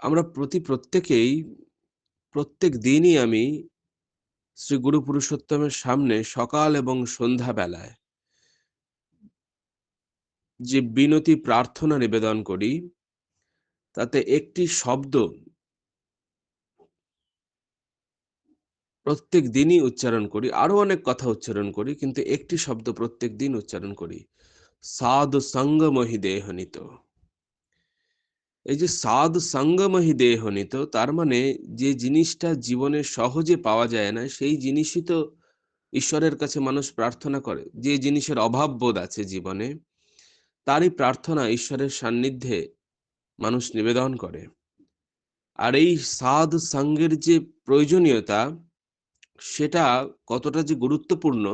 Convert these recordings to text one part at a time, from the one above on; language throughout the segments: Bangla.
আমরা প্রত্যেকেই প্রত্যেক দিনই আমি শ্রী গুরু পুরুষোত্তমের সামনে সকাল এবং সন্ধ্যা বেলায় যে বিনতি প্রার্থনা নিবেদন করি, তাতে একটি শব্দ প্রত্যেক দিনই উচ্চারণ করি। আরো অনেক কথা উচ্চারণ করি, কিন্তু একটি শব্দ প্রত্যেক দিন উচ্চারণ করি, সাধু সঙ্গমহি দেহনিত। এই যে সাধু সঙ্গমহি দেহনিত, তার মানে যে জিনিসটা জীবনে সহজে পাওয়া যায় না, সেই জিনিসই তো ঈশ্বরের কাছে মানুষ প্রার্থনা করে। যে জিনিসের অভাব বোধ আছে জীবনে, তারই প্রার্থনা ঈশ্বরের সান্নিধ্যে মানুষ নিবেদন করে। আর এই সাধ সঙ্গের যে প্রয়োজনীয়তা, সেটা কতটা যে গুরুত্বপূর্ণ,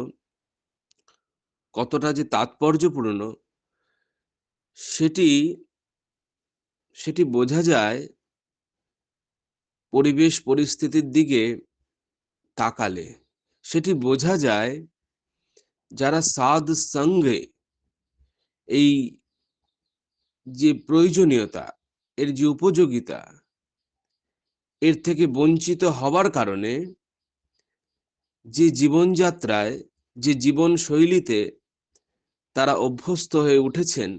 কতটা যে তাৎপর্যপূর্ণ, সেটি সেটি বোঝা যায় পরিবেশ পরিস্থিতির দিকে তাকালে। সেটি বোঝা যায় যারা সাধ সঙ্গে এই যে প্রয়োজনীয়তা, এর যে উপযোগিতা, এর থেকে বঞ্চিত হবার কারণে যে জীবনযাত্রায়, যে জীবনশৈলীতে তারা অভ্যস্ত হয়ে উঠেছেন,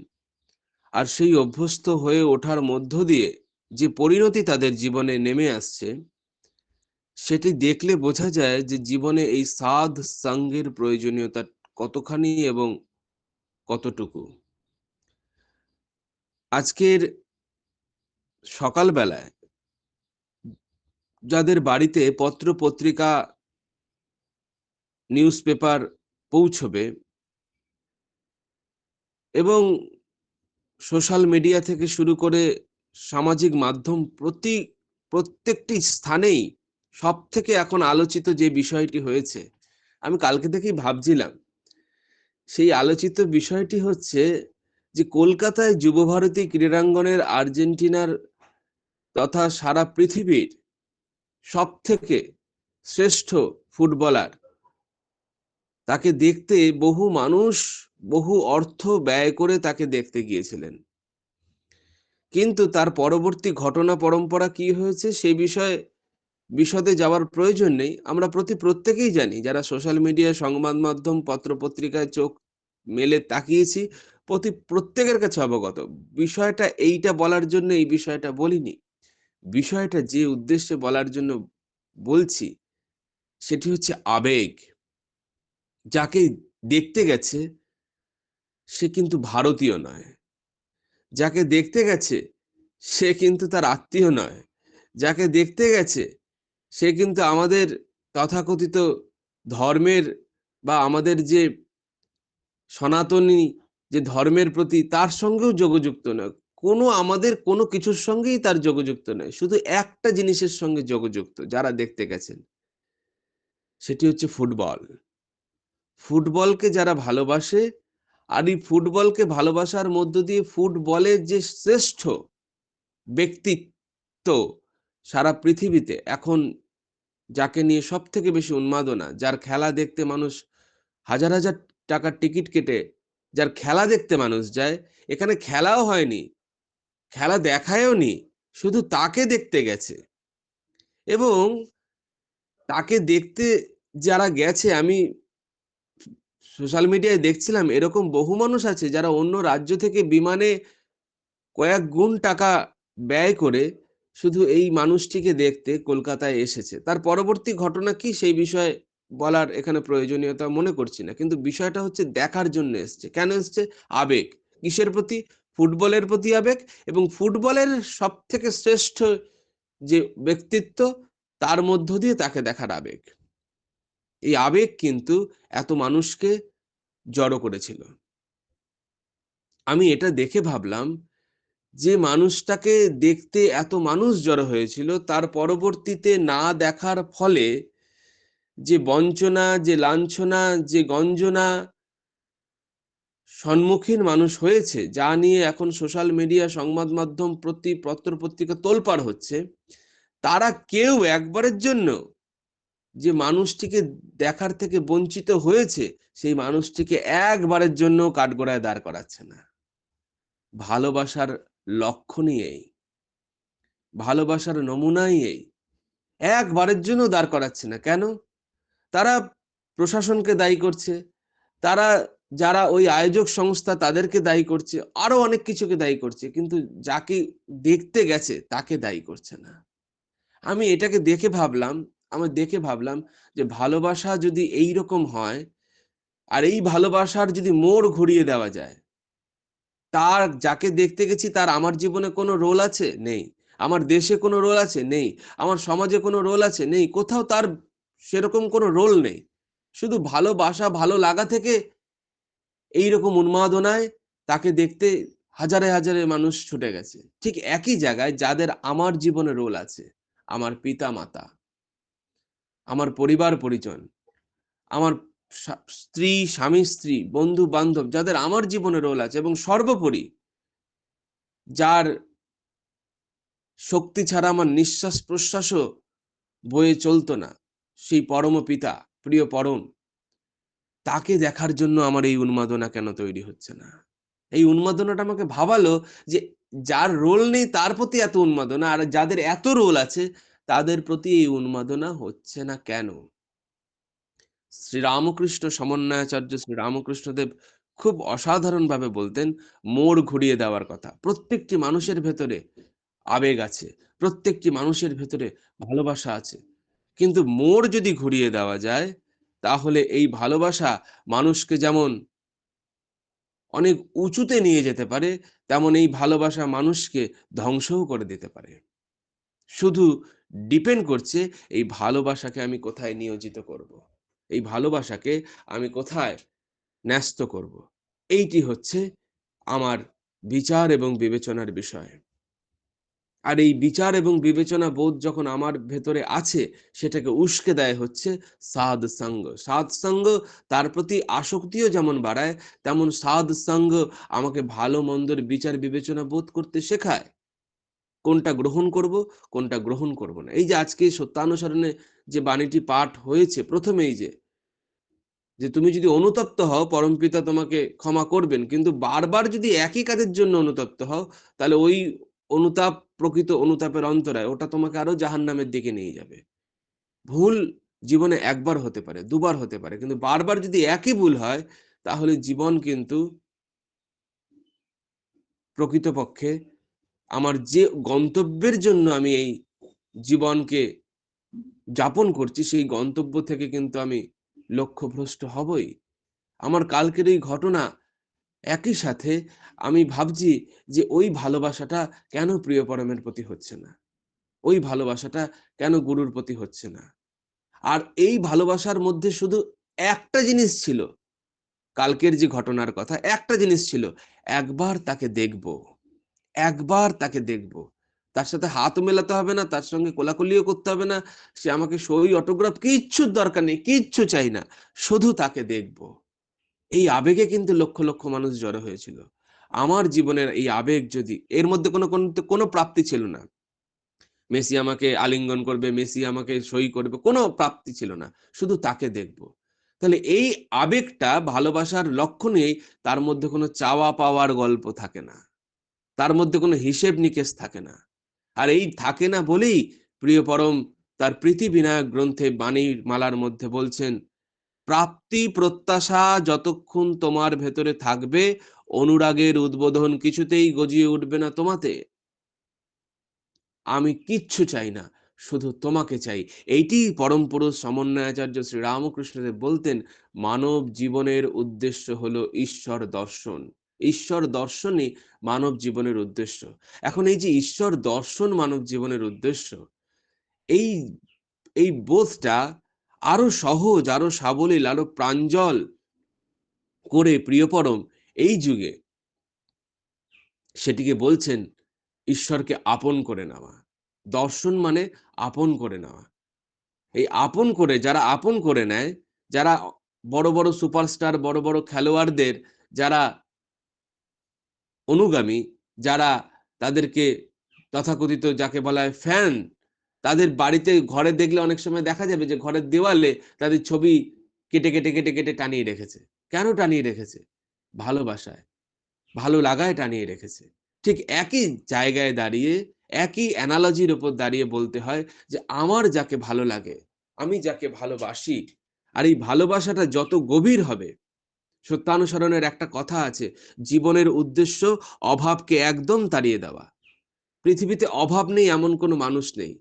আর সেই অভ্যস্ত হয়ে ওঠার মধ্য দিয়ে যে পরিণতি তাদের জীবনে নেমে আসছে, সেটি দেখলে বোঝা যায় যে জীবনে এই সাধ সঙ্গের প্রয়োজনীয়তা কতখানি এবং কতটুকু। আজকের সকালবেলায় যাদের বাড়িতে পত্র পত্রিকা, নিউজ পেপার পৌঁছবে এবং সোশ্যাল মিডিয়া থেকে শুরু করে সামাজিক মাধ্যম প্রত্যেকটি স্থানেই সবথেকে এখন আলোচিত যে বিষয়টি হয়েছে, আমি কালকে থেকেই ভাবছিলাম, সেই আলোচিত বিষয়টি হচ্ছে যে কলকাতায় যুবভারতী ক্রীড়াঙ্গনের আর্জেন্টিনার তথা সারা পৃথিবীর সবথেকে শ্রেষ্ঠ ফুটবলার, তাকে দেখতে বহু মানুষ বহু অর্থ ব্যয় করে তাকে দেখতে গিয়েছিলেন। কিন্তু তার পরবর্তী ঘটনা পরম্পরা কি হয়েছে সেই বিষয়ে বিশদে যাওয়ার প্রয়োজন নেই। আমরা প্রত্যেকেই জানি, যারা সোশ্যাল মিডিয়া, সংবাদ মাধ্যম, পত্রপত্রিকায় চোখ মেলে তাকিয়েছি, প্রত্যেকের কাছে অবগত। বিষয়টা এইটা বলার জন্য এই বিষয়টা বলিনি। বিষয়টা যে উদ্দেশ্যে বলার জন্য বলছি, সেটি হচ্ছে আবেগ। যাকে দেখতে গেছে সে কিন্তু ভারতীয় নয়, যাকে দেখতে গেছে সে কিন্তু তার আত্মীয় নয়, যাকে দেখতে গেছে সে কিন্তু আমাদের তথাকথিত ধর্মের বা আমাদের যে সনাতনী যে ধর্মের প্রতি, তার সঙ্গেও যোগযুক্ত নয়। আমাদের কোনো কিছুর সঙ্গেই তার যোগযুক্ত নয়। শুধু একটা জিনিসের সঙ্গে যোগযুক্ত যারা দেখতে গেছেন, সেটি হচ্ছে ফুটবল। ফুটবলকে যারা ভালোবাসে, আর এই ফুটবলকে ভালোবাসার মধ্য দিয়ে ফুটবলের যে শ্রেষ্ঠ ব্যক্তিত্ব সারা পৃথিবীতে এখন, যাকে নিয়ে সব থেকে বেশি উন্মাদনা, যার খেলা দেখতে মানুষ হাজার হাজার টাকার টিকিট কেটে যার খেলা দেখতে মানুষ যায়, এখানে খেলাও হয়নি, খেলা দেখায়ও নি, শুধু তাকে দেখতে গেছে। এবং তাকে দেখতে যারা গেছে, আমি সোশ্যাল মিডিয়ায় দেখছিলাম এরকম বহু মানুষ আছে যারা অন্য রাজ্য থেকে বিমানে কয়েক গুণ টাকা ব্যয় করে শুধু এই মানুষটিকে দেখতে কলকাতায় এসেছে। তার পরবর্তী ঘটনা কি সেই বিষয়ে বলার এখানে প্রয়োজনীয়তা মনে করছি না, কিন্তু বিষয়টা হচ্ছে দেখার জন্য এসছে। কেন এসছে? আবেগ। কিসের প্রতি? ফুটবলের প্রতি আবেগ। এবং ফুটবলের সব থেকে শ্রেষ্ঠ যে ব্যক্তিত্ব, তার মধ্য দিয়ে তাকে দেখার আবেগ। এই আবেগ কিন্তু এত মানুষকে জড়ো করেছিল। আমি এটা দেখে ভাবলাম, যে মানুষটাকে দেখতে এত মানুষ জড়ো হয়েছিল, তার পরবর্তীতে না দেখার ফলে যে বঞ্চনা, যে লাঞ্ছনা, যে গঞ্জনা সম্মুখীন মানুষ হয়েছে, যা নিয়ে এখন সোশ্যাল মিডিয়া, সংবাদ মাধ্যম, পত্র পত্রিকা তোলপাড় হচ্ছে, তারা কেউ একবারের জন্য যে মানুষটিকে দেখার থেকে বঞ্চিত হয়েছে, সেই মানুষটিকে একবারের জন্য কাঠগড়ায় দাঁড় করাচ্ছে না। ভালোবাসার লক্ষ্য নিয়েই, ভালোবাসার নমুনাই এই। একবারের জন্য দাঁড় করাচ্ছে না। কেন? তারা প্রশাসনকে দায়ী করছে, তারা যারা ওই আয়োজক সংস্থা তাদেরকে দায়ী করছে, আরো অনেক কিছুকে দায়ী করছে, কিন্তু যাকে দেখতে গেছে তাকে দায়ী করছে না। আমি এটাকে দেখে ভাবলাম যে ভালোবাসা যদি এইরকম হয়, আর এই ভালোবাসার যদি মোড় ঘুরিয়ে দেওয়া যায়, তার যাকে দেখতে গেছি তার আমার জীবনে কোনো রোল আছে? নেই। আমার দেশে কোনো রোল আছে? নেই। আমার সমাজে কোনো রোল আছে? নেই। কোথাও তার সেরকম কোনো রোল নেই। শুধু ভালোবাসা, ভালো লাগা থেকে এইরকম উন্মাদনায় তাকে দেখতে হাজারে হাজারে মানুষ ছুটে গেছে। ঠিক একই জায়গায় যাদের আমার জীবনে রোল আছে, আমার পিতা-মাতা, আমার পরিবার-পরিজন, আমার স্ত্রী, স্বামী-স্ত্রী, বন্ধু-বান্ধব, যাদের আমার জীবনে রোল আছে, এবং সর্বোপরি যার শক্তি ছাড়া আমার নিঃশ্বাস-প্রশ্বাসও বয়ে চলত না, সেই পরম পিতা, প্রিয় পরম, তাকে দেখার জন্য আমার এই উন্মাদনা কেন তৈরি হচ্ছে না? এই উন্মাদনাটা আমাকে ভাবালো যে যার রোল নেই তার প্রতি এত উন্মাদনা, আর যাদের এত রোল আছে তাদের প্রতি এই উন্মাদনা হচ্ছে না কেন? শ্রীরামকৃষ্ণ সমন্বয়াচার্য শ্রীরামকৃষ্ণদেব খুব অসাধারণভাবে বলতেন মোড় ঘুরিয়ে দেওয়ার কথা। প্রত্যেকটি মানুষের ভেতরে আবেগ আছে, প্রত্যেকটি মানুষের ভেতরে ভালোবাসা আছে। কিন্তু মোড় যদি ঘুরিয়ে দেওয়া যায়, তাহলে এই ভালোবাসা মানুষকে যেমন অনেক উঁচুতে নিয়ে যেতে পারে, তেমন এই ভালোবাসা মানুষকে ধ্বংসও করে দিতে পারে। শুধু ডিপেন্ড করছে এই ভালোবাসাকে আমি কোথায় নিয়োজিত করব। এই ভালোবাসাকে আমি কোথায় ন্যস্ত করব। এইটি হচ্ছে আমার বিচার এবং বিবেচনার বিষয়। আর এই বিচার এবং বিবেচনা বোধ যখন আমার ভেতরে আছে, সেটাকে উস্কে দেয় হচ্ছে সাধসঙ্গ। সাধসঙ্গ তার প্রতি আসক্তিও যেমন বাড়ায়, তেমন সাধসঙ্গ আমাকে ভালো মন্দের বিচার বিবেচনা বোধ করতে শেখায়। কোনটা গ্রহণ করব, কোনটা গ্রহণ করব না। এই যে আজকে সত্যানুসরণে যে বাণীটি পাঠ হয়েছে, প্রথমেই যে তুমি যদি অনুতপ্ত হও, পরমপিতা তোমাকে ক্ষমা করবেন। কিন্তু বারবার যদি একই কাজের জন্য অনুতপ্ত হও, তাহলে ওই অনুতাপ প্রকৃত অনুতাপের অন্তরায়, ওটা তোমাকে আরো জাহান্নামের দিকে নিয়ে যাবে। ভুল জীবনে একবার হতে পারে, দুবার হতে পারে, কিন্তু বারবার যদি একই ভুল হয়, তাহলে জীবন কিন্তু প্রকৃতপক্ষে আমার যে গন্তব্যের জন্য আমি এই জীবনকে যাপন করছি, সেই গন্তব্য থেকে কিন্তু আমি লক্ষ্যভ্রষ্ট হবই। আমার কালকের এই ঘটনা, একই সাথে আমি ভাবছি যে ওই ভালোবাসাটা কেন প্রিয় পরমের প্রতি হচ্ছে না? ওই ভালোবাসাটা কেন গুরুর প্রতি হচ্ছে না? আর এই ভালোবাসার মধ্যে শুধু একটা জিনিস ছিল, কালকের যে ঘটনার কথা, একটা জিনিস ছিল, একবার তাকে দেখব, একবার তাকে দেখব। তার সাথে হাতও মেলাতে হবে না, তার সঙ্গে কোলাকুলিও করতে হবে না, সে আমাকে সই, অটোগ্রাফ কিচ্ছুর দরকার নেই, কিচ্ছু চাই না, শুধু তাকে দেখব। এই আবেগে কিন্তু লক্ষ লক্ষ মানুষ জড়ো হয়েছিল। আমার জীবনের এই আবেগ, যদি এর মধ্যে কোনো প্রাপ্তি ছিল না, মেসি আমাকে আলিঙ্গন করবে, মেসি আমাকে সই করবে, কোনো প্রাপ্তি ছিল না, শুধু তাকে দেখব। তাহলে এই আবেগটা ভালোবাসার লক্ষণেই, তার মধ্যে কোনো চাওয়া পাওয়ার গল্প থাকে না, তার মধ্যে কোনো হিসেব নিকেশ থাকে না। আর এই থাকে না বলেই প্রিয় পরম তার প্রীতি বিনায়ক গ্রন্থে বাণীর মালার মধ্যে বলছেন, প্রাপ্তি প্রত্যাশা যতক্ষণ তোমার ভেতরে থাকবে, অনুরাগের উদ্বোধন কিছুতেই গজিয়ে উঠবে না তোমাতে। আমি কিচ্ছু চাই না, শুধু তোমাকে চাই। এইটি পরম পুরুষ সমন্বয়াচার্য শ্রী রামকৃষ্ণদেব বলতেন, মানব জীবনের উদ্দেশ্য হলো ঈশ্বর দর্শন। ঈশ্বর দর্শনই মানব জীবনের উদ্দেশ্য। এখন এই যে ঈশ্বর দর্শন মানব জীবনের উদ্দেশ্য, এই এই বোধটা আরো সহজ, আরো সাবলীল, আরো প্রাঞ্জল করে প্রিয় পরম এই যুগে সেটিকে বলছেন ঈশ্বরকে আপন করে নেওয়া। দর্শন মানে আপন করে নেওয়া। এই আপন করে, যারা আপন করে নেয়, যারা বড় বড় সুপারস্টার, বড় বড় খেলোয়াড়দের যারা অনুগামী, যারা তাদেরকে তথাকথিত যাকে বলা হয় ফ্যান, তাদের বাড়িতে ঘরে দেখলে অনেক সময় দেখা যাবে যে ঘরের দেওয়ালে তাদের ছবি কেটে কেটে কেটে কেটে টানিয়ে রেখেছে। কেন টানিয়ে রেখেছে? ভালোবাসায়, ভালো লাগায় টানিয়ে রেখেছে। ঠিক একই জায়গায় দাঁড়িয়ে একই অ্যানালজির উপর দাঁড়িয়ে বলতে হয় যে আমার যাকে ভালো লাগে, আমি যাকে ভালোবাসি, আর এই ভালোবাসাটা যত গভীর হবে, সত্যানুসরণের একটা কথা আছে, জীবনের উদ্দেশ্য অভাবকে একদম তাড়িয়ে দেওয়া। পৃথিবীতে অভাব নেই এমন কোনো মানুষ নেই।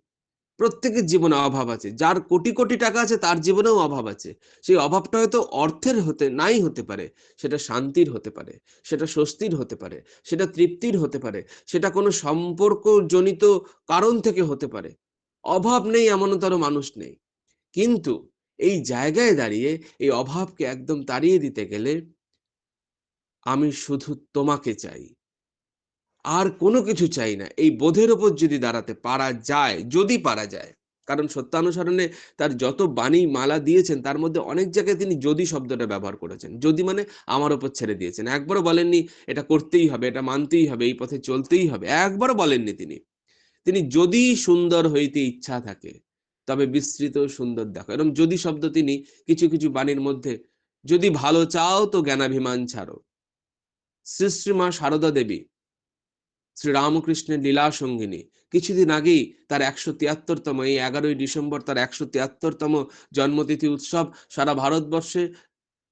প্রত্যেকের জীবনে অভাব আছে। যার কোটি কোটি টাকা আছে তার জীবনেও অভাব আছে। সেই অভাবটা হয়তো অর্থের নাই হতে পারে, সেটা শান্তির হতে পারে, সেটা স্বস্তির হতে পারে, সেটা তৃপ্তির হতে পারে, সেটা কোনো সম্পর্ক জনিত কারণ থেকে হতে পারে। অভাব নেই এমনতর মানুষ নেই। কিন্তু এই জায়গায় দাঁড়িয়ে এই অভাবকে একদম তাড়িয়ে দিতে গেলে আমি শুধু তোমাকে চাই, আর কোনো কিছু চাই না, এই বোধের ওপর যদি দাঁড়াতে পারা যায়, যদি পারা যায়। কারণ সত্যানুসরণে তার যত বাণী মালা দিয়েছেন তার মধ্যে অনেক জায়গায় তিনি যদি শব্দটা ব্যবহার করেছেন। যদি মানে আমার ওপর ছেড়ে দিয়েছেন। একবারও বলেননি এটা করতেই হবে, এটা মানতেই হবে, এই পথে চলতেই হবে, একবারও বলেননি তিনি। তিনি যদি সুন্দর হইতে ইচ্ছা থাকে তবে বিস্তৃত সুন্দর দেখো, এরকম যদি শব্দ তিনি কিছু কিছু বাণীর মধ্যে, যদি ভালো চাও তো জ্ঞানাভিমান ছাড়ো। শ্রী শ্রী মা সারদা দেবী শ্রীরামকৃষ্ণের লীলা সঙ্গিনী কিছুদিন আগেই তার 173তম, এই 11ই ডিসেম্বর তার 173তম জন্মতিথি উৎসব সারা ভারতবর্ষে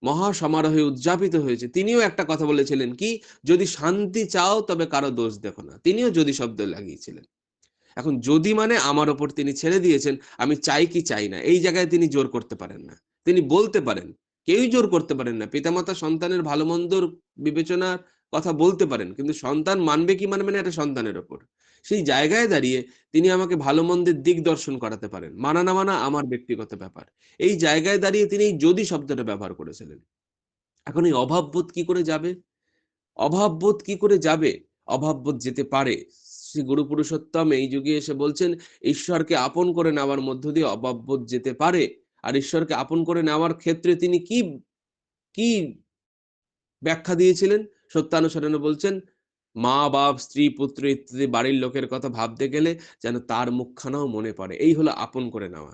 মহা সমারোহে উদযাপিত হয়েছে। তিনিও একটা কথা বলেছিলেন কি, যদি শান্তি চাও তবে কারো দোষ দেখো না। তিনিও যদি শব্দ লাগিয়েছিলেন। এখন যদি মানে আমার ওপর তিনি ছেড়ে দিয়েছেন, আমি চাই কি চাই না, এই জায়গায় তিনি জোর করতে পারেন না। তিনি বলতে পারেন, কেউই জোর করতে পারেন না। পিতামাতা সন্তানের ভালো মন্দর বিবেচনার কথা বলতে পারেন, কিন্তু সন্তান মানবে কি মানবে না এটা সন্তানের ওপর। সেই জায়গায় দাঁড়িয়ে তিনি আমাকে ভালো মন্দের দিক দর্শন করাতে পারেন, মানা না মানা আমার ব্যক্তিগত ব্যাপার। এই জায়গায় দাঁড়িয়ে তিনি এই যদি শব্দটা ব্যবহার করেছিলেন। এখন এই অভাববোধ কি করে যাবে? অভাববোধ কি করে যাবে? অভাববোধ যেতে পারে। শ্রী গুরু পুরুষোত্তম এই যুগে এসে বলছেন ঈশ্বরকে আপন করে নেওয়ার মধ্য দিয়ে অভাববোধ যেতে পারে। আর ঈশ্বরকে আপন করে নেওয়ার ক্ষেত্রে তিনি কি কি ব্যাখ্যা দিয়েছিলেন? সত্যানুসরণে বলছেন মা বাপ স্ত্রী পুত্র ইত্যাদি বাড়ির লোকের কথা ভাবতে গেলে যেন তার মুখখানাও মনে পড়ে। এই হলো আপন করে নেওয়া।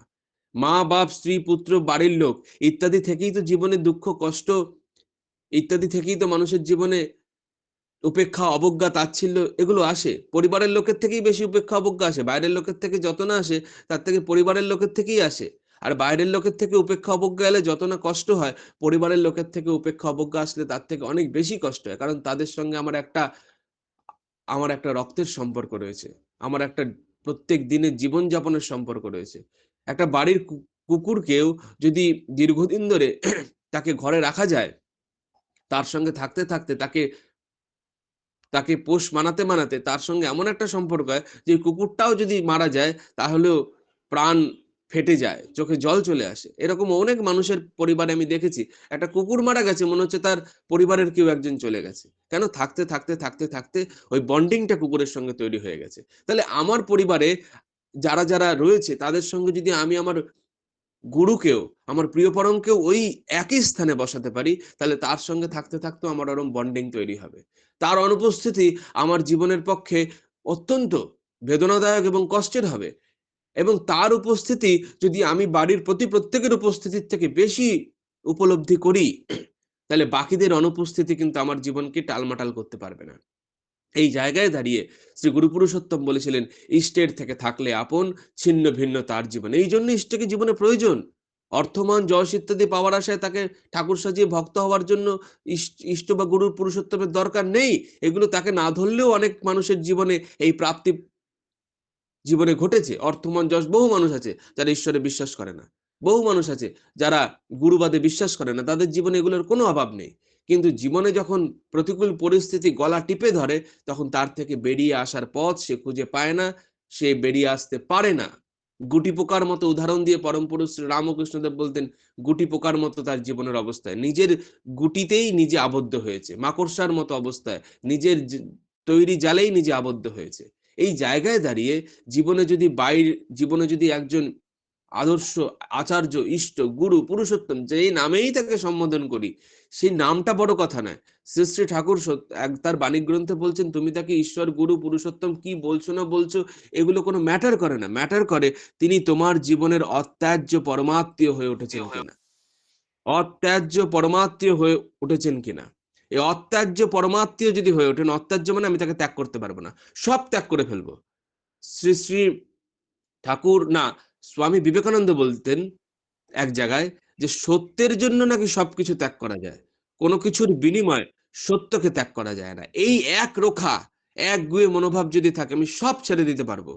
মা বাপ স্ত্রী পুত্র বাড়ির লোক ইত্যাদি থেকেই তো জীবনে দুঃখ কষ্ট, ইত্যাদি থেকেই তো মানুষের জীবনে উপেক্ষা অবজ্ঞা তাচ্ছিল্য এগুলো আসে। পরিবারের লোকের থেকেই বেশি উপেক্ষা অবজ্ঞা আসে। বাইরের লোকের থেকে যত না আসে তার থেকে পরিবারের লোকের থেকেই আসে। আর বাইরের লোকের থেকে উপেক্ষা অবজ্ঞা এলে যত না কষ্ট হয়, পরিবারের লোকের থেকে উপেক্ষা অবজ্ঞা আসলে তার থেকে অনেক বেশি কষ্ট হয়। কারণ তাদের সঙ্গে আমার একটা রক্তের সম্পর্ক রয়েছে, আমার একটা প্রত্যেক দিনের জীবনযাপনের সম্পর্ক রয়েছে। একটা বাড়ির কুকুরকেও যদি দীর্ঘদিন ধরে তাকে ঘরে রাখা যায়, তার সঙ্গে থাকতে থাকতে তাকে তাকে পোষ মানাতে মানাতে তার সঙ্গে এমন একটা সম্পর্ক হয় যে কুকুরটাও যদি মারা যায় তাহলেও প্রাণ ফেটে যায়, চোখে জল চলে আসে। এরকম অনেক মানুষের পরিবারে আমি দেখেছি, একটা কুকুর মারা গেছে মনে হচ্ছে তার পরিবারের কেউ একজন চলে গেছে। কেন? থাকতে থাকতে থাকতে থাকতে ওই বন্ডিংটা কুকুরের সঙ্গে তৈরি হয়ে গেছে। তাহলে আমার পরিবারে যারা যারা রয়েছে তাদের সঙ্গে যদি আমি আমার গুরুকেও, আমার প্রিয়পরমকেও ওই একই স্থানে বসাতে পারি, তাহলে তার সঙ্গে থাকতে থাকতেও আমার ওরকম বন্ডিং তৈরি হবে। তার অনুপস্থিতি আমার জীবনের পক্ষে অত্যন্ত বেদনাদায়ক এবং কষ্টের হবে। এবং তার উপস্থিতি যদি আমি বাড়ির প্রত্যেকের উপস্থিতির থেকে বেশি উপলব্ধি করি, তাহলে বাকিদের অনুপস্থিতি কিন্তু আমার জীবনকে টালমাটাল করতে পারবে না। এই জায়গায় দাঁড়িয়ে শ্রী গুরু পুরুষোত্তম বলেছিলেন, ইষ্টের থেকে থাকলে আপন, ছিন্ন ভিন্ন তার জীবন। এই জন্য ইষ্টকে জীবনে প্রয়োজন। অর্থমান যশ ইত্যাদি পাওয়ার আশায় তাকে ঠাকুর সাজিয়ে ভক্ত হওয়ার জন্য ইষ্ট বা গুরুর পুরুষোত্তমের দরকার নেই। এগুলো তাকে না ধরলেও অনেক মানুষের জীবনে এই প্রাপ্তি জীবনে ঘটেছে। অর্থমান যশ বহু মানুষ আছে যারা ঈশ্বরে বিশ্বাস করে না, বহু মানুষ আছে যারা গুরুবাদে বিশ্বাস করে না, তাদের জীবনে এগুলোর কোনো অভাব নেই। কিন্তু জীবনে যখন প্রতিকূল পরিস্থিতি গলা টিপে ধরে, তখন তার থেকে বেরিয়ে আসার পথ সে খুঁজে পায় না, সে বেরিয়ে আসতে পারে না। গুটি পোকার মতো উদাহরণ দিয়ে পরম পুরুষ শ্রী রামকৃষ্ণদেব বলতেন, গুটি পোকার মতো তার জীবনের অবস্থায়, নিজের গুটিতেই নিজে আবদ্ধ হয়েছে, মাকড়সার মতো অবস্থায় নিজের তৈরি জালেই নিজে আবদ্ধ হয়েছে। এই জায়গায় দাঁড়িয়ে জীবনে যদি একজন আদর্শ আচার্য ইষ্ট গুরু পুরুষোত্তম যেই নামেই তাকে সম্বোধন করি, সেই নামটা বড় কথা নয়। শ্রী শ্রী ঠাকুর তার বাণী গ্রন্থে বলছেন, তুমি তাকে ঈশ্বর গুরু পুরুষোত্তম কি বলছো না বলছো এগুলো কোনো ম্যাটার করে না। ম্যাটার করে তিনি তোমার জীবনের অত্যাজ্য পরমাত্মীয় হয়ে উঠেছেন কিনা, অত্যাজ্য পরমাত্মীয় হয়ে উঠেছেন কিনা। এই অত্যাজ্য পরমাত্মীয় যদি হয়ে ওঠেন, অত্যাজ্য মানে আমি তাকে ত্যাগ করতে পারবো না, সব ত্যাগ করে ফেলবো, শ্রী শ্রী ঠাকুর না স্বামী বিবেকানন্দ বলতেন এক জায়গায় যে সত্যের জন্য নাকি সবকিছু ত্যাগ করা যায়, কোনো কিছুর বিনিময়ে সত্যকে ত্যাগ করা যায় না। এই এক রোখা একগুঁয়ে মনোভাব যদি থাকে আমি সব ছেড়ে দিতে পারবো,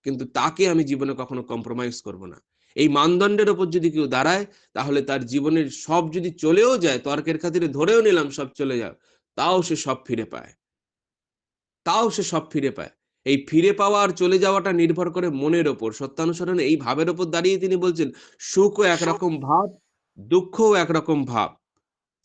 কিন্তু তাকে আমি জীবনে কখনো কম্প্রোমাইজ করব না। এই মানদণ্ডের ওপর যদি কেউ দাঁড়ায় তাহলে তার জীবনের সব যদি চলেও যায়, তর্কের খাতিরে ধরেও নিলাম সব চলে যাও, তাও সে সব ফিরে পায়, তাও সে সব ফিরে পায়। এই ফিরে পাওয়া আর চলে যাওয়াটা নির্ভর করে মনের ওপর। সত্যানুসরণে এই ভাবের ওপর দাঁড়িয়ে তিনি বলছেন সুখও একরকম ভাব, দুঃখও একরকম ভাব।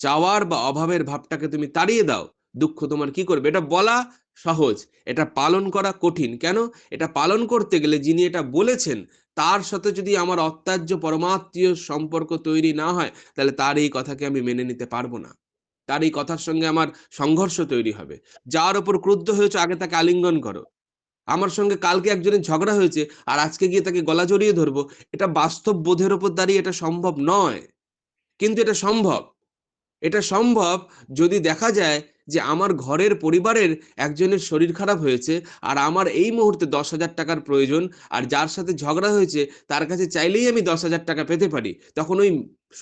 চাওয়ার বা অভাবের ভাবটাকে তুমি তাড়িয়ে দাও, দুঃখ তোমার কি করবে? এটা বলা সহজ, এটা পালন করা কঠিন। কেন? এটা পালন করতে গেলে যিনি এটা বলেছেন তার সাথে যদি আমার অত্যাজ্য পরমাত্মীয় সম্পর্ক তৈরি না হয়, তাহলে তার এই কথাকে আমি মেনে নিতে পারবো না, তার এই কথার সঙ্গে আমার সংঘর্ষ তৈরি হবে। যার উপর ক্রুদ্ধ হয়েছে আগে তাকে আলিঙ্গন করো। আমার সঙ্গে কালকে একজনের ঝগড়া হয়েছে আর আজকে গিয়ে তাকে গলা জড়িয়ে ধরবো, এটা বাস্তব বোধের উপর দাঁড়িয়ে এটা সম্ভব নয়। কিন্তু এটা সম্ভব, এটা সম্ভব যদি দেখা যায় যে আমার ঘরের পরিবারের একজনের শরীর খারাপ হয়েছে আর আমার এই মুহূর্তে 10,000 টাকার প্রয়োজন, আর যার সাথে ঝগড়া হয়েছে তার কাছে চাইলেই আমি 10,000 টাকা পেতে পারি, তখন ওই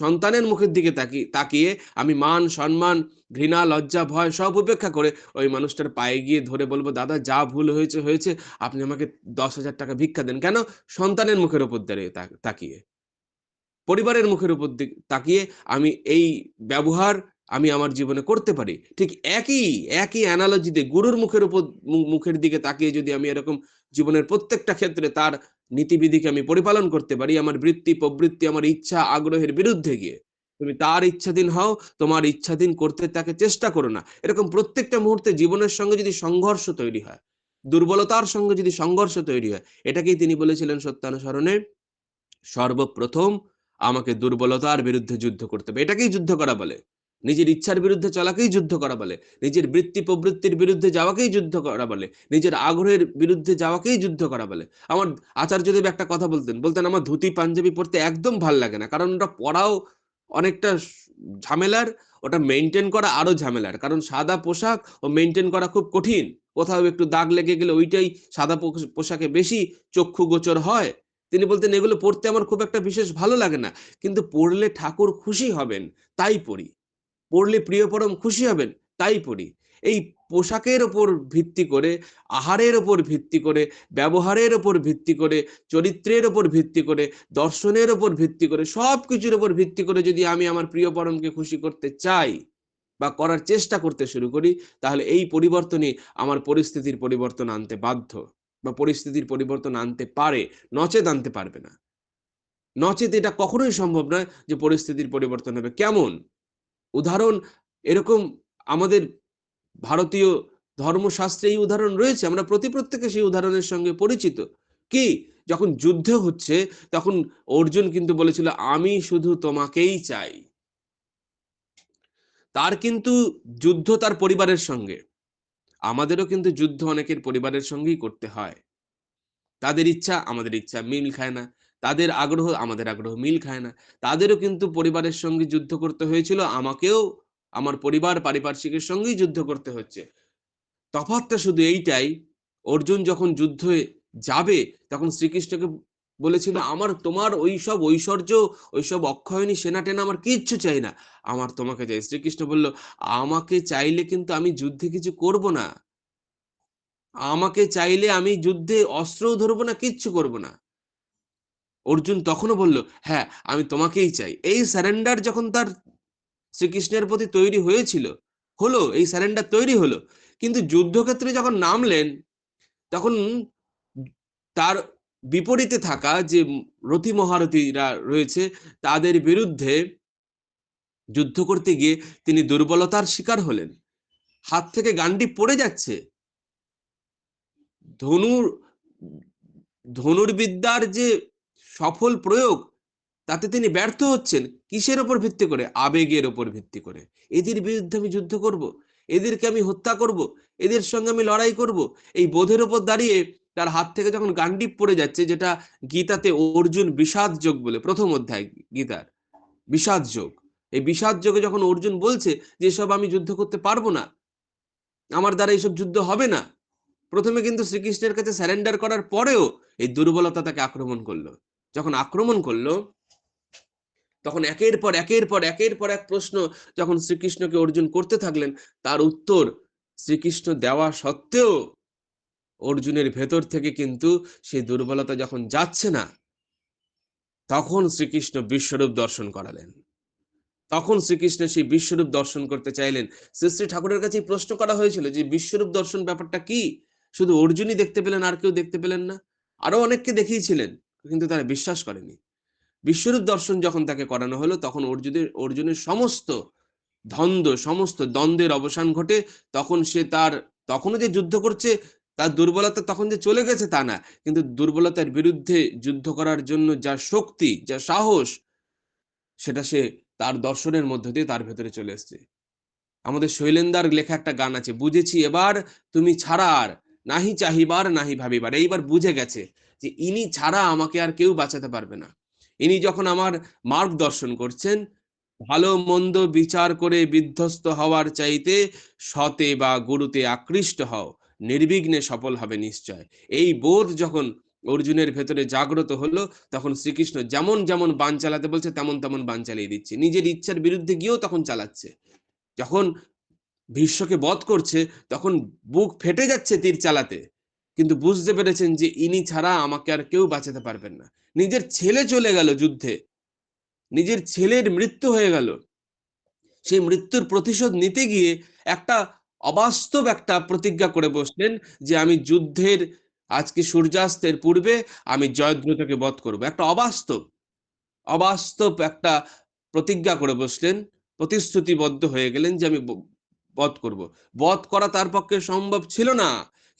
সন্তানের মুখের দিকে তাকিয়ে আমি মান সম্মান ঘৃণা লজ্জা ভয় সব উপেক্ষা করে ওই মানুষটার পায়ে গিয়ে ধরে বলবো, দাদা যা ভুল হয়েছে হয়েছে, আপনি আমাকে 10,000 টাকা ভিক্ষা দেন। কেন? সন্তানের মুখের উপর দাঁড়িয়ে তাকিয়ে, পরিবারের মুখের উপর তাকিয়ে আমি এই ব্যবহার আমি আমার জীবনে করতে পারি। ঠিক একই একই অ্যানালজিতে গুরুর মুখের উপর মুখের দিকে তাকিয়ে যদি আমি এরকম জীবনের প্রত্যেকটা ক্ষেত্রে তার নীতিবিধিকে আমি পরিপালন করতে পারি, আমার বৃত্তি প্রবৃত্তি আমার ইচ্ছা আগ্রহের বিরুদ্ধে গিয়ে তুমি তার ইচ্ছাধীন হও, তোমার ইচ্ছাধীন করতে তাকে চেষ্টা করো না, এরকম প্রত্যেকটা মুহূর্তে জীবনের সঙ্গে যদি সংঘর্ষ তৈরি হয়, দুর্বলতার সঙ্গে যদি সংঘর্ষ তৈরি হয়, এটাকেই তিনি বলেছিলেন সত্যানুসরণে সর্বপ্রথম আমাকে দুর্বলতার বিরুদ্ধে যুদ্ধ করতে হবে। এটাকেই যুদ্ধ করা বলে, নিজের ইচ্ছার বিরুদ্ধে চলাকেই যুদ্ধ করা বলে, নিজের বৃত্তি প্রবৃত্তির বিরুদ্ধে যাওয়াকেই যুদ্ধ করা বলে, নিজের আগ্রহের বিরুদ্ধে যাওয়াকেই যুদ্ধ করা বলে। আমার আচার্যদেব একটা কথা বলতেন, আমার ধুতি পাঞ্জাবি পরতে একদম ভাল লাগে না, কারণ ওটা পরাও অনেকটা ঝামেলার, ওটা মেনটেন করা আরো ঝামেলার, কারণ সাদা পোশাক ও মেনটেন করা খুব কঠিন, কোথাও একটু দাগ লেগে গেলে ওইটাই সাদা পোশাকে বেশি চক্ষু গোচর হয়। তিনি বলতেন এগুলো পড়তে আমার খুব একটা বিশেষ ভালো লাগে না, কিন্তু পড়লে ঠাকুর খুশি হবেন তাই পড়ি, পড়লে প্রিয় পরম খুশি হবেন তাই পড়ি। এই পোশাকের ওপর ভিত্তি করে, আহারের ওপর ভিত্তি করে, ব্যবহারের ওপর ভিত্তি করে, চরিত্রের ওপর ভিত্তি করে, দর্শনের ওপর ভিত্তি করে, সবকিছুর ওপর ভিত্তি করে যদি আমি আমার প্রিয় পরমকে খুশি করতে চাই বা করার চেষ্টা করতে শুরু করি, তাহলে এই পরিবর্তনই আমার পরিস্থিতির পরিবর্তন আনতে বাধ্য বা পরিস্থিতির পরিবর্তন আনতে পারে, নচেত আনতে পারবে না। নচেত এটা কখনোই সম্ভব নয় যে পরিস্থিতির পরিবর্তন হবে। কেমন উদাহরণ এরকম আমাদের ভারতীয় ধর্মশাস্ত্রে এই উদাহরণ রয়েছে, আমরা প্রত্যেকে সেই উদাহরণের সঙ্গে পরিচিত। কি? যখন যুদ্ধ হচ্ছে তখন অর্জুন কিন্তু বলেছিল আমি শুধু তোমাকেই চাই। তার কিন্তু যুদ্ধ তার পরিবারের সঙ্গে, আমাদেরও কিন্তু যুদ্ধ অনেকের পরিবারের সঙ্গেই করতে হয়। তাদের ইচ্ছা আমাদের ইচ্ছা মিল খায় না, তাদের আগ্রহ আমাদের আগ্রহ মিল খায় না, তাদেরও কিন্তু পরিবারের সঙ্গে যুদ্ধ করতে হয়েছিল, আমাকেও আমার পরিবার পারিপার্শ্বিকের সঙ্গেই যুদ্ধ করতে হচ্ছে। তফাৎটা শুধু এইটাই, অর্জুন যখন যুদ্ধে যাবে তখন শ্রীকৃষ্ণকে বলেছিল আমার তোমার ওইসব ঐশ্বর্য, ওইসব অক্ষয়ণী সেনা টেনা আমার কিচ্ছু চাই না, আমার তোমাকে চাই। শ্রীকৃষ্ণ বলল আমাকে চাইলে কিন্তু আমি যুদ্ধে কিছু করব না, আমাকে চাইলে আমি যুদ্ধে অস্ত্রও ধরবো না, কিচ্ছু করব না। অর্জুন তখনও বলল হ্যাঁ আমি তোমাকেই চাই। এই স্যারেন্ডার যখন তার শ্রীকৃষ্ণের প্রতি তৈরি হয়েছিল, হলো এই স্যারেন্ডার তৈরি হলো, কিন্তু যুদ্ধক্ষেত্রে যখন নামলেন তখন তার বিপরীতে থাকা যে রথী মহারথীরা রয়েছে তাদের বিরুদ্ধে যুদ্ধ করতে গিয়ে তিনি দুর্বলতার শিকার হলেন, হাত থেকে গান্ডি পড়ে যাচ্ছে, ধনুর ধনুর্বিদ্যার যে সফল প্রয়োগ তাতে তিনি ব্যর্থ হচ্ছেন। কিসের ওপর ভিত্তি করে? আবেগের ওপর ভিত্তি করে। এদের বিরুদ্ধে আমি যুদ্ধ করব, এদেরকে আমি হত্যা করব, এদের সঙ্গে আমি লড়াই করব, এই বোধের ওপর দাঁড়িয়ে তার হাত থেকে যখন গান্ডিব পড়ে যাচ্ছে, যেটা গীতাতে অর্জুন বিষাদ যোগ বলে, প্রথম অধ্যায় গীতার বিষাদ যোগ, এই বিষাদ যোগে যখন অর্জুন বলছে যে এসব আমি যুদ্ধ করতে পারবো না, আমার দ্বারা এইসব যুদ্ধ হবে না, প্রথমে কিন্তু শ্রীকৃষ্ণের কাছে স্যারেন্ডার করার পরেও এই দুর্বলতা তাকে আক্রমণ করলো। যখন আক্রমণ করলো, তখন একের পর এক প্রশ্ন যখন শ্রীকৃষ্ণকে অর্জুন করতে থাকলেন, তার উত্তর শ্রীকৃষ্ণ দেওয়া সত্ত্বেও অর্জুনের ভেতর থেকে কিন্তু সেই দুর্বলতা যখন যাচ্ছে না, তখন শ্রীকৃষ্ণ বিশ্বরূপ দর্শন করালেন। তখন শ্রীকৃষ্ণ সেই বিশ্বরূপ দর্শন করতে চাইলেন। শ্রী শ্রী ঠাকুরের কাছে প্রশ্ন করা হয়েছিল যে বিশ্বরূপ দর্শন ব্যাপারটা কি? শুধু অর্জুনই দেখতে পেলেন, আর কেউ দেখতে পেলেন না? আরো অনেককে দেখিয়েছিলেন, কিন্তু তারা বিশ্বাস করেনি। বিশ্বরূপ দর্শন যখন তাকে করানো হলো, তখন অর্জুনের সমস্ত সমস্ত দ্বন্দ্বের অবসান ঘটে। তখন সে তখনও যে যুদ্ধ করছে, তার দুর্বলতা তখন যে চলে গেছে তা না, কিন্তু দুর্বলতার বিরুদ্ধে যুদ্ধ করার জন্য যা শক্তি, যা সাহস, সেটা সে তার দর্শনের মধ্য দিয়ে তার ভেতরে চলে এসছে। আমাদের শৈলেন্দার লেখা একটা গান আছে, বুঝেছি এবার তুমি ছাড়া আর নাহি চাহিবার নাহি ভাবিবার। এইবার বুঝে গেছে যে ইনি ছাড়া আমাকে আর কেউ বাঁচাতে পারবে না। ইনি যখন আমার মার্গ দর্শন করছেন, ভালো মন্দ বিচার করে বিধ্বস্ত হওয়ার চাইতে সতে বা গুরুতে আকৃষ্ট হও, নির্বিঘ্নে সফল হবে নিশ্চয়। এই বোধ যখন অর্জুনের ভেতরে জাগ্রত হলো, তখন শ্রীকৃষ্ণ যেমন যেমন বাণ চালাতে বলছে তেমন তেমন বাণ চালিয়ে দিচ্ছে, নিজের ইচ্ছার বিরুদ্ধে গিয়েও তখন চালাচ্ছে। যখন ভীষ্মকে বধ করছে, তখন বুক ফেটে যাচ্ছে তীর চালাতে, কিন্তু বুঝতে পেরেছেন যে ইনি ছাড়া আমাকে আর কেউ বাঁচাতে পারবেন না। নিজের ছেলে চলে গেল যুদ্ধে, নিজের ছেলের মৃত্যু হয়ে গেল, সেই মৃত্যুর প্রতিশোধ নিতে গিয়ে একটা অবাস্তব একটা প্রতিজ্ঞা করে বসলেন যে আমি যুদ্ধের আজকে সূর্যাস্তের পূর্বে আমি জয়দ্রথকে বধ করব। একটা অবাস্তব অবাস্তব একটা প্রতিজ্ঞা করে বসলেন, প্রতিশ্রুতিবদ্ধ হয়ে গেলেন যে আমি বধ করব। বধ করা তার পক্ষে সম্ভব ছিল না,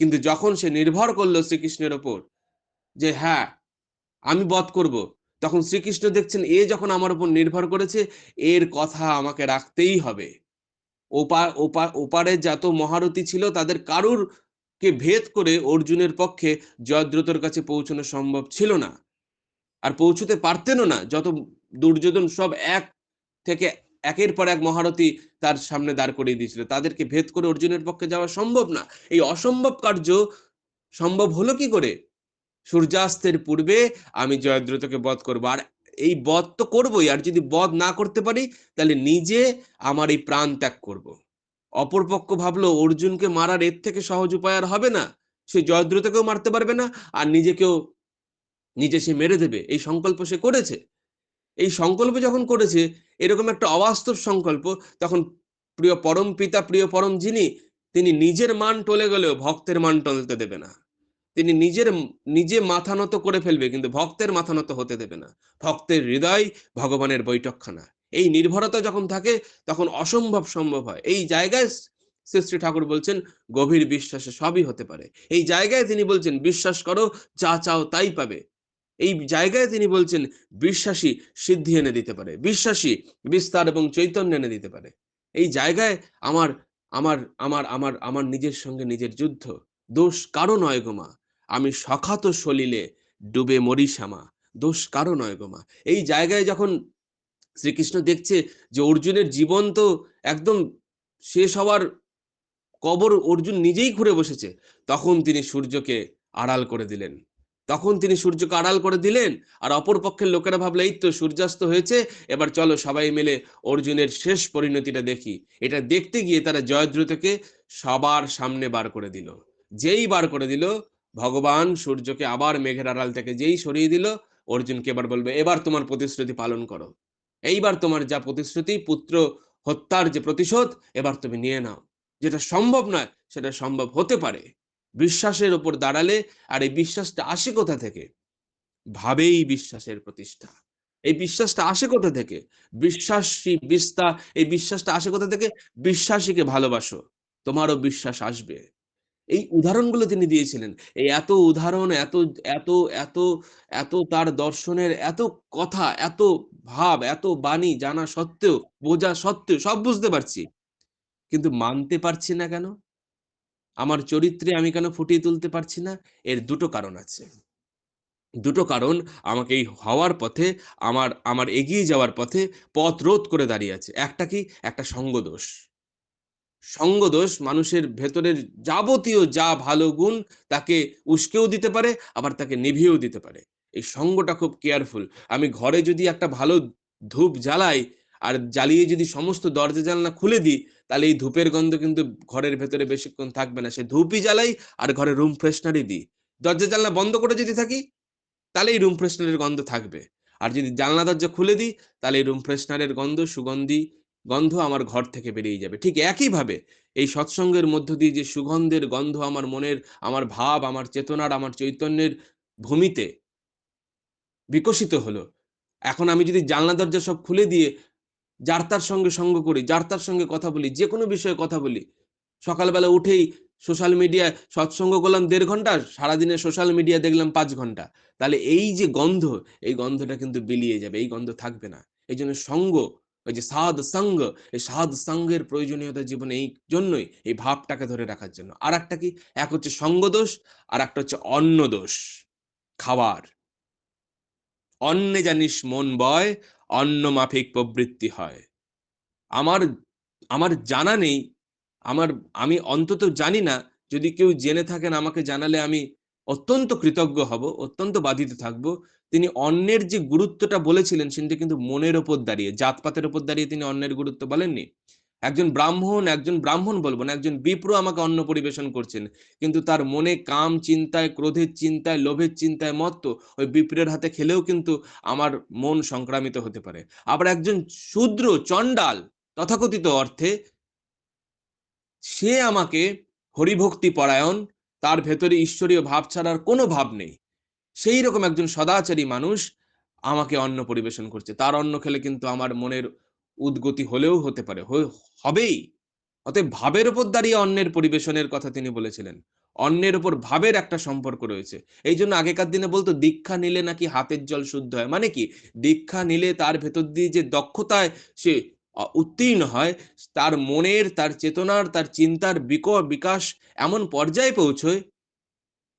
কিন্তু যখন সে নির্ভর করলো শ্রীকৃষ্ণের ওপর যে হ্যাঁ আমি বধ করব, তখন শ্রীকৃষ্ণ দেখছেন এ যখন আমার উপর নির্ভর করেছে, এর কথা আমাকে রাখতেই হবে। ওপারে যত মহারথী ছিল তাদের কারুর কে ভেদ করে অর্জুনের পক্ষে জয়দ্রথের কাছে পৌঁছানো সম্ভব ছিল না, আর পৌঁছতে পারতেনও না। যত দুর্যোধন সব থেকে একের পর এক মহারথী তার সামনে দাঁড় করিয়ে দিয়েছিল, তাদেরকে ভেদ করে অর্জুনের পক্ষে যাওয়া সম্ভব না। এই অসম্ভব কার্য সম্ভব হলো কি করে? সূর্যাস্তের পূর্বে আমি জয়দ্রথকে বধ করবো। আর এই বধ তো করবোই, আর যদি বধ না করতে পারি তাহলে নিজে আমার এই প্রাণ ত্যাগ করব। অপরপক্ষ ভাবলো অর্জুনকে মারার এর থেকে সহজ উপায় আর হবে না, সে জয়দ্রথকেও মারতে পারবে না, আর নিজে সে মেরে দেবে, এই সংকল্প সে করেছে। এই সংকল্প যখন করেছে, এরকম একটা অবাস্তব সংকল্প, তখন প্রিয় পরম পিতা, প্রিয় পরম যিনি, তিনি নিজের মান টলে গেলেও ভক্তের মান টলতে দেবে না। তিনি নিজে মাথা নত করে ফেলবে, কিন্তু ভক্তের মাথা নত হতে দেবে না। ভক্তের হৃদয় ভগবানের বৈঠকখানা। এই নির্ভরতা যখন থাকে, তখন অসম্ভব সম্ভব হয়। এই জায়গায় শ্রী শ্রী ঠাকুর বলছেন গভীর বিশ্বাসে সবই হতে পারে। এই জায়গায় তিনি বলছেন বিশ্বাস করো, যা চাও তাই পাবে। এই জায়গায় তিনি বলছেন বিশ্বাসী সিদ্ধি এনে দিতে পারে, বিশ্বাসী বিস্তার এবং চৈতন্য এনে দিতে পারে। এই জায়গায় আমার আমার আমার আমার আমার নিজের সঙ্গে নিজের যুদ্ধ। দোষ কারো নয় গো মা, আমি সখাত সলিলে ডুবে মরি শ্যামা, দোষ কারো নয় গো মা। এই জায়গায় যখন শ্রীকৃষ্ণ দেখছে যে অর্জুনের জীবন তো একদম শেষ হওয়ার কবর, অর্জুন নিজেই ঘুরে বসেছে, তখন তিনি সূর্যকে আড়াল করে দিলেন। আর অপর পক্ষের লোকেরা ভাবলো এই তো সূর্যাস্ত হয়েছে, এবার চলো সবাই মিলে অর্জুনের শেষ পরিণতিটা দেখি। এটা দেখতে গিয়ে তারা জয়দ্রথকে সবার সামনে বার করে দিল। যেই বার করে দিল, ভগবান সূর্যকে আবার মেঘের আড়াল থেকে যেই সরিয়ে দিল, অর্জুনকে এবার বলবে এবার তোমার প্রতিশ্রুতি পালন করো, এইবার তোমার যা প্রতিশ্রুতি, পুত্র হত্যার যে প্রতিশোধ, এবার তুমি নিয়ে নাও। যেটা সম্ভব নয় সেটা সম্ভব হতে পারে বিশ্বাসের উপর দাঁড়ালে। আর এই বিশ্বাসটা আসে কোথা থেকে? ভাবেই বিশ্বাসের প্রতিষ্ঠা। এই বিশ্বাসটা আসে কোথা থেকে? বিশ্বাসী বিস্তার। এই বিশ্বাসটা আসে কোথা থেকে? বিশ্বাসীকে ভালোবাসো, তোমারও বিশ্বাস আসবে। এই উদাহরণগুলো তিনি দিয়েছিলেন। এই এত উদাহরণ, এত এত এত এত তার দর্শনের এত কথা, এত ভাব, এত বাণী জানা সত্ত্বেও, বোঝা সত্ত্বেও সব বুঝতে পারছি, কিন্তু মানতে পারছি না কেন? আমার চরিত্রে আমি কেন ফুটিয়ে তুলতে পারছি না? এর দুটো কারণ আছে। দুটো কারণ আমাকে এই হওয়ার পথে, আমার আমার এগিয়ে যাওয়ার পথে পথ রোধ করে দাঁড়িয়ে আছে। একটা কি? একটা সঙ্গদোষ। সঙ্গদোষ মানুষের ভেতরের যাবতীয় যা ভালো গুণ তাকে উস্কেও দিতে পারে, আবার তাকে নিভিয়েও দিতে পারে। এই সঙ্গটা খুব কেয়ারফুল। আমি ঘরে যদি একটা ভালো ধূপ জ্বালাই আর জ্বালিয়ে যদি সমস্ত দরজা জানলা খুলে দিই, তাহলে এই ধূপের গন্ধ কিন্তু ঘরের ভেতরে বেশিক্ষণ থাকবে না। সে ধূপই জ্বালাই আর ঘরে রুম ফ্রেশনারই দিই। দরজা জানলা বন্ধ করে যদি থাকি, তাহলে এই রুম ফ্রেশনারের গন্ধ থাকবে। আর যদি জানলা দরজা খুলে দিই, তাহলে এই রুম ফ্রেশনারের গন্ধ, সুগন্ধি গন্ধ আমার ঘর থেকে বেরিয়ে যাবে। ঠিক একইভাবে এই সৎসঙ্গের মধ্য দিয়ে যে সুগন্ধের গন্ধ আমার মনের, আমার ভাব, আমার চেতনার, আমার চৈতন্যের ভূমিতে বিকশিত হলো। এখন আমি যদি জানলা দরজা সব খুলে দিয়ে যার তার সঙ্গে সঙ্গ করি, যার তার সঙ্গে কথা বলি, যেকোনো বিষয়ে কথা বলি। সকালবেলা উঠেই সোশ্যাল মিডিয়ায় সৎসঙ্গ করলাম ১.৫ ঘন্টা, সারাদিনে সোশ্যাল মিডিয়া দেখলাম ৫ ঘন্টা। তাহলে এই যে গন্ধ, এই গন্ধটা কিন্তু বিলিয়ে যাবে। এই গন্ধ থাকবে না। এইজন্য সঙ্গ, ওই যে সাধ সঙ্গ, এই সাধ সঙ্গের প্রয়োজনীয়তা জীবনে এই জন্যই, এই ভাবটাকে ধরে রাখার জন্য। আরেকটা কি? এক হচ্ছে সঙ্গদোষ, আরেকটা হচ্ছে অন্নদোষ, খাওয়ার। অন্নে জানিস মন বয়, অন্ন মাফিক প্রবৃত্তি হয়। আমার আমার জানা নেই, আমার আমি অন্তত জানি না, যদি কেউ জেনে থাকেন আমাকে জানালে আমি অত্যন্ত কৃতজ্ঞ হব, অত্যন্ত বাধিত থাকব। তিনি অন্নের যে গুরুত্বটা বলেছিলেন সেটা কিন্তু মনের ওপর দাঁড়িয়ে, জাতপাতের উপর দাঁড়িয়ে তিনি অন্নের গুরুত্ব বলেননি। একজন ব্রাহ্মণ বলবো না, একজন বিপ্র আমাকে অন্ন পরিবেশন করছেন। কিন্তু তার মনে কাম চিন্তায়, ক্রোধের চিন্তায়, লোভের চিন্তায় মত্ত, ওই বিপ্রের হাতে খেলেও কিন্তু আমার মন সংক্রামিত হতে পারে। আবার একজন শূদ্র, চণ্ডাল তথাকথিত অর্থে, সে আমাকে হরিভক্তি পরায়ণ, তার ভেতরে ঈশ্বরীয় ভাব ছাড়ার কোনো ভাব নেই। সেই রকম একজন সদাচারী মানুষ আমাকে অন্ন পরিবেশন করছে। তার অন্ন খেলে কিন্তু আমার মনের উদ্গতি হলেও হতে পারে, হবেই। অতএব ভাবের উপর দাঁড়িয়ে অন্নের পরিবেশনের কথা তিনি বলেছিলেন। অন্নের উপর ভাবের একটা সম্পর্ক রয়েছে। এই জন্য আগেকার দিনে বলতো দীক্ষা নিলে নাকি হাতের জল শুদ্ধ হয়। মানে কি? দীক্ষা নিলে তার ভেতর দিয়ে যে দক্ষতায় সে উত্তীর্ণ হয়, তার মনের, তার চেতনার, তার চিন্তার বিকাশ এমন পর্যায়ে পৌঁছয়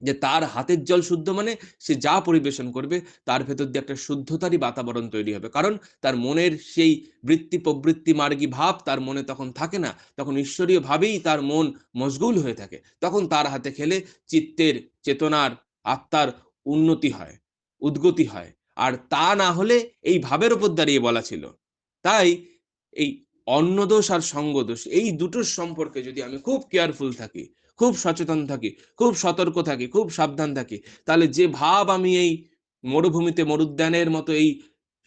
যে তার হাতের জল শুদ্ধ, মানে সে যা পরিবেশন করবে তার ভেতর দিয়ে একটা শুদ্ধতারই বাতাবরণ তৈরি হবে। কারণ তার মনের সেই বৃত্তি প্রবৃত্তি মার্গী ভাব তার মনে তখন থাকে না। তখন ঈশ্বরীয় ভাবেই তার মন মশগুল হয়ে থাকে। তখন তার হাতে খেলে চিত্তের, চেতনার, আত্মার উন্নতি হয়, উদ্গতি হয়। আর তা না হলে এই ভাবের উপর দাঁড়িয়ে বলা ছিল। তাই এই অন্নদোষ আর সঙ্গদোষ, এই দুটোর সম্পর্কে যদি আমি খুব কেয়ারফুল থাকি, খুব সচেতন থাকি, খুব সতর্ক থাকি, খুব সাবধান থাকি, তাহলে যে ভাব আমি এই মরুভূমিতে মরুদ্যানের মতো এই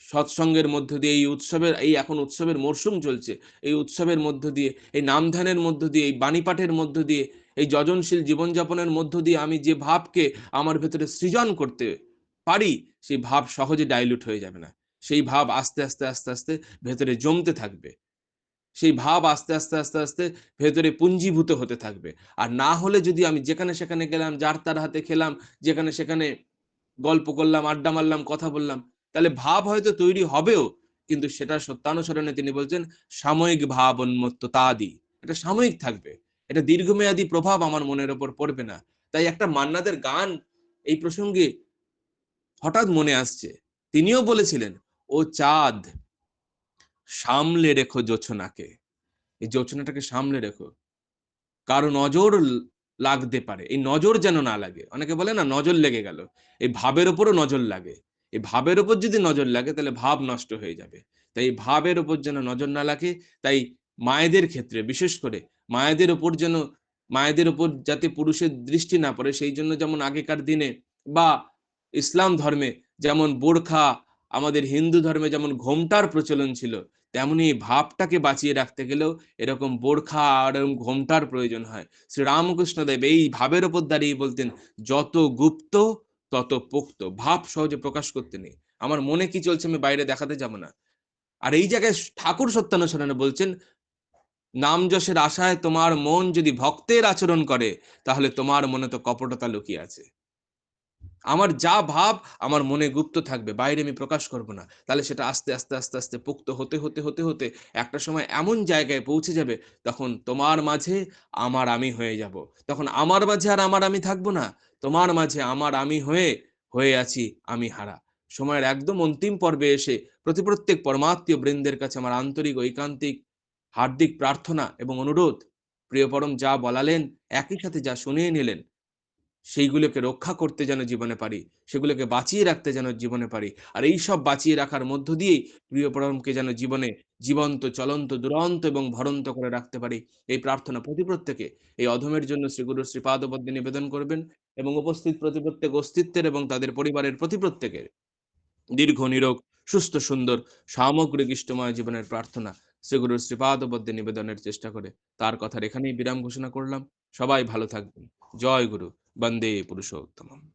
সৎসঙ্গের মধ্য দিয়ে, এই উৎসবের, এই এখন উৎসবের মরশুম চলছে, এই উৎসবের মধ্য দিয়ে, এই নামধ্যানের মধ্য দিয়ে, এই বাণীপাঠের মধ্য দিয়ে, এই যজনশীল জীবনযাপনের মধ্য দিয়ে আমি যে ভাবকে আমার ভেতরে সৃজন করতে পারি, সেই ভাব সহজে ডাইলুট হয়ে যাবে না। সেই ভাব আস্তে আস্তে আস্তে আস্তে ভেতরে জমতে থাকবে। সেই ভাব আস্তে আস্তে আস্তে আস্তে ভেতরে পুঞ্জীভূত হতে থাকবে। আর না হলে যদি আমি যেখানে সেখানে গেলাম, যার তার হাতে খেলাম, যেখানে সেখানে গল্প করলাম, আড্ডা মারলাম, কথা বললাম, তাহলে ভাব হয়তো তৈরি হবেও, কিন্তু সেটা সত্যানুসরণে তিনি বলছেন সাময়িক ভাব উন্মত্ততাদি। এটা সাময়িক থাকবে, এটা দীর্ঘমেয়াদী প্রভাব আমার মনের ওপর পড়বে না। তাই একটা মান্নাদের গান এই প্রসঙ্গে হঠাৎ মনে আসছে। তিনিও বলেছিলেন, ও চাঁদ সামলে রেখো জোছনাকে। এই জোছনাটাকে সামলে রেখো, কারো নজর লাগতে পারে, এই নজর যেন না লাগে। অনেকে বলে না নজর লেগে গেল, এই ভাবের উপরও নজর লাগে। এই ভাবের উপর যদি নজর লাগে তাহলে ভাব নষ্ট হয়ে যাবে। তাই এই ভাবের উপর যেন নজর না লাগে। তাই মায়েদের ক্ষেত্রে বিশেষ করে মায়েদের উপর যেন, মায়েদের উপর যাতে পুরুষের দৃষ্টি না পড়ে, সেই জন্য যেমন আগেকার দিনে বা ইসলাম ধর্মে যেমন বোরখা, আমাদের হিন্দু ধর্মে যেমন ঘোমটার প্রচলন ছিল, তেমনি ভাবটাকে বাঁচিয়ে রাখতে গেলেও এরকম বোরখা আর এরকম ঘোমটার প্রয়োজন হয়। শ্রীরামকৃষ্ণ দেব এই ভাবের ওপর দাঁড়িয়ে বলতেন, যত গুপ্ত তত পোক্ত। ভাব সহজে প্রকাশ করতে নেই। আমার মনে কি চলছে আমি বাইরে দেখাতে যাব না। আর এই জায়গায় ঠাকুর সত্যানুসরণে বলছেন, নাম যশের আশায় তোমার মন যদি ভক্তের আচরণ করে, তাহলে তোমার মনে তো কপটতা লুকিয়ে আছে। আমার যা ভাব আমার মনে গুপ্ত থাকবে, বাইরে আমি প্রকাশ করব না। তাহলে সেটা আস্তে আস্তে আস্তে আস্তে পোক্ত হতে হতে হতে হতে একটা সময় এমন জায়গায় পৌঁছে যাবে, তখন তোমার মাঝে আমার আমি হয়ে যাব। তখন আমার মাঝে আর আমার আমি থাকবো না, তোমার মাঝে আমার আমি হয়ে হয়ে আছি আমি হারা। সময়ের একদম অন্তিম পর্বে এসে প্রত্যেক পরমাত্মীয় বৃন্দের কাছে আমার আন্তরিক ঐকান্তিক হার্দিক প্রার্থনা এবং অনুরোধ, প্রিয় পরম যা বলালেন, একই সাথে যা শুনিয়ে নিলেন, সেইগুলোকে রক্ষা করতে যেন জীবনে পারি, সেগুলোকে বাঁচিয়ে রাখতে যেন জীবনে পারি। আর এইসব বাঁচিয়ে রাখার মধ্য দিয়েই প্রিয় পরমকে যেন জীবনে জীবন্ত, চলন্ত, দুরন্ত এবং ভরন্ত করে রাখতে পারি। এই প্রার্থনা প্রত্যেকে এই অধমের জন্য শ্রীগুরুর শ্রীপাদপদ্মে নিবেদন করবেন এবং উপস্থিত প্রত্যেক অস্তিত্বের এবং তাদের পরিবারের প্রত্যেকের দীর্ঘ নিরোগ, সুস্থ সুন্দর সামগ্রিক ইষ্টময় জীবনের প্রার্থনা শ্রীগুরুর শ্রীপাদপদ্মে নিবেদনের চেষ্টা করে তার কথার এখানেই বিরাম ঘোষণা করলাম। সবাই ভালো থাকবেন। জয় গুরু। বন্দে পুরুষোত্তমম।